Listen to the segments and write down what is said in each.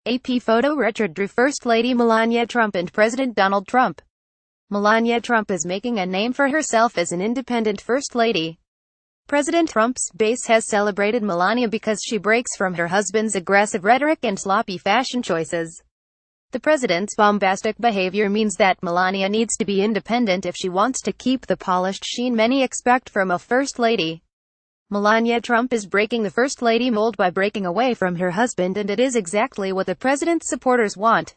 AP PhotoRichard drew First Lady Melania Trump and President Donald Trump. Melania Trump is making a name for herself as an independent First Lady. President Trump's base has celebrated Melania because she breaks from her husband's aggressive rhetoric and sloppy fashion choices. The president's bombastic behavior means that Melania needs to be independent if she wants to keep the polished sheen many expect from a First Lady. Melania Trump is breaking the First Lady mold by breaking away from her husband, and it is exactly what the president's supporters want.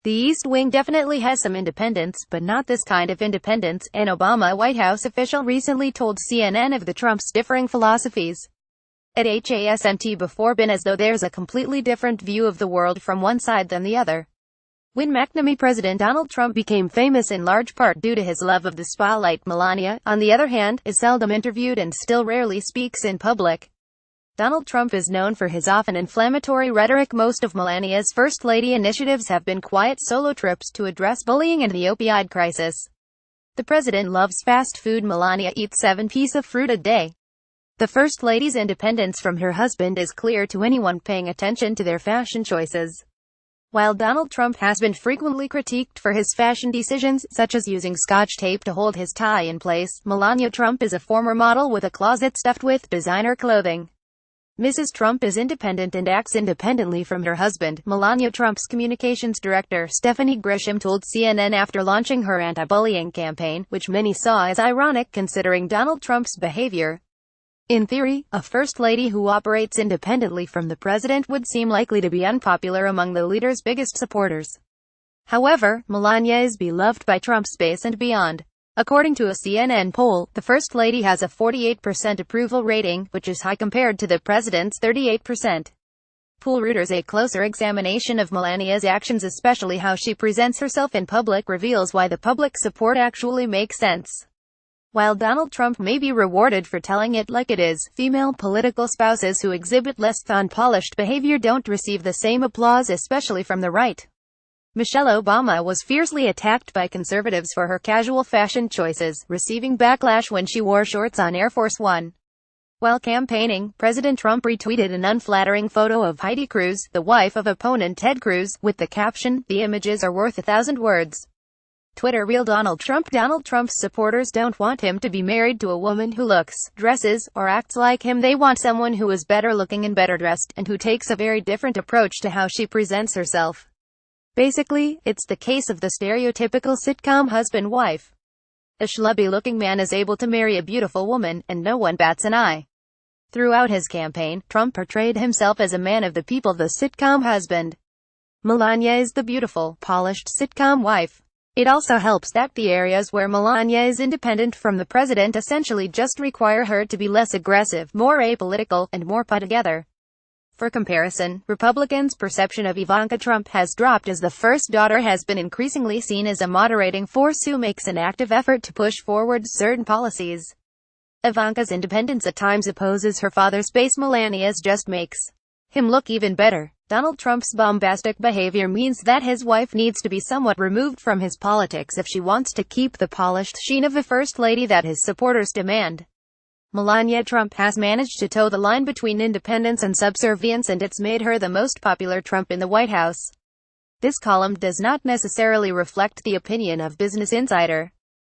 The East Wing definitely has some independence, but not this kind of independence, an Obama White House official recently told CNN of the Trumps' differing philosophies. It hasn't before been as though there's a completely different view of the world from one side than the other. When McNamee President Donald Trump became famous in large part due to his love of the spotlight, Melania, on the other hand, is seldom interviewed and still rarely speaks in public. Donald Trump is known for his often inflammatory rhetoric. Most of Melania's First Lady initiatives have been quiet solo trips to address bullying and the opioid crisis. The president loves fast food. Melania eats 7 pieces of fruit a day. The First Lady's independence from her husband is clear to anyone paying attention to their fashion choices. While Donald Trump has been frequently critiqued for his fashion decisions, such as using Scotch tape to hold his tie in place, Melania Trump is a former model with a closet stuffed with designer clothing. Mrs. Trump is independent and acts independently from her husband. Melania Trump's communications director, Stephanie Grisham, told CNN after launching her anti-bullying campaign, which many saw as ironic considering Donald Trump's behavior. In theory, a First Lady who operates independently from the president would seem likely to be unpopular among the leader's biggest supporters. However, Melania is beloved by Trump's base and beyond. According to a CNN poll, the First Lady has a 48% approval rating, which is high compared to the president's 38%. Poll Reuters. A closer examination of Melania's actions, especially how she presents herself in public, reveals why the public support actually makes sense. While Donald Trump may be rewarded for telling it like it is, female political spouses who exhibit less unpolished behavior don't receive the same applause, especially from the right. Michelle Obama was fiercely attacked by conservatives for her casual fashion choices, receiving backlash when she wore shorts on Air Force One. While campaigning, President Trump retweeted an unflattering photo of Heidi Cruz, the wife of opponent Ted Cruz, with the caption, "The images are worth 1,000 words." Twitter. Real Donald Trump. Donald Trump's supporters don't want him to be married to a woman who looks, dresses, or acts like him. They want someone who is better looking and better dressed, and who takes a very different approach to how she presents herself. Basically, it's the case of the stereotypical sitcom husband-wife. A schlubby-looking man is able to marry a beautiful woman, and no one bats an eye. Throughout his campaign, Trump portrayed himself as a man of the people, the sitcom husband. Melania is the beautiful, polished sitcom wife. It also helps that the areas where Melania is independent from the president essentially just require her to be less aggressive, more apolitical, and more put together. For comparison, Republicans' perception of Ivanka Trump has dropped as the first daughter has been increasingly seen as a moderating force who makes an active effort to push forward certain policies. Ivanka's independence at times opposes her father's base. Melania's just makes him look even better. Donald Trump's bombastic behavior means that his wife needs to be somewhat removed from his politics if she wants to keep the polished sheen of a First Lady that his supporters demand. Melania Trump has managed to toe the line between independence and subservience, and it's made her the most popular Trump in the White House. This column does not necessarily reflect the opinion of Business Insider.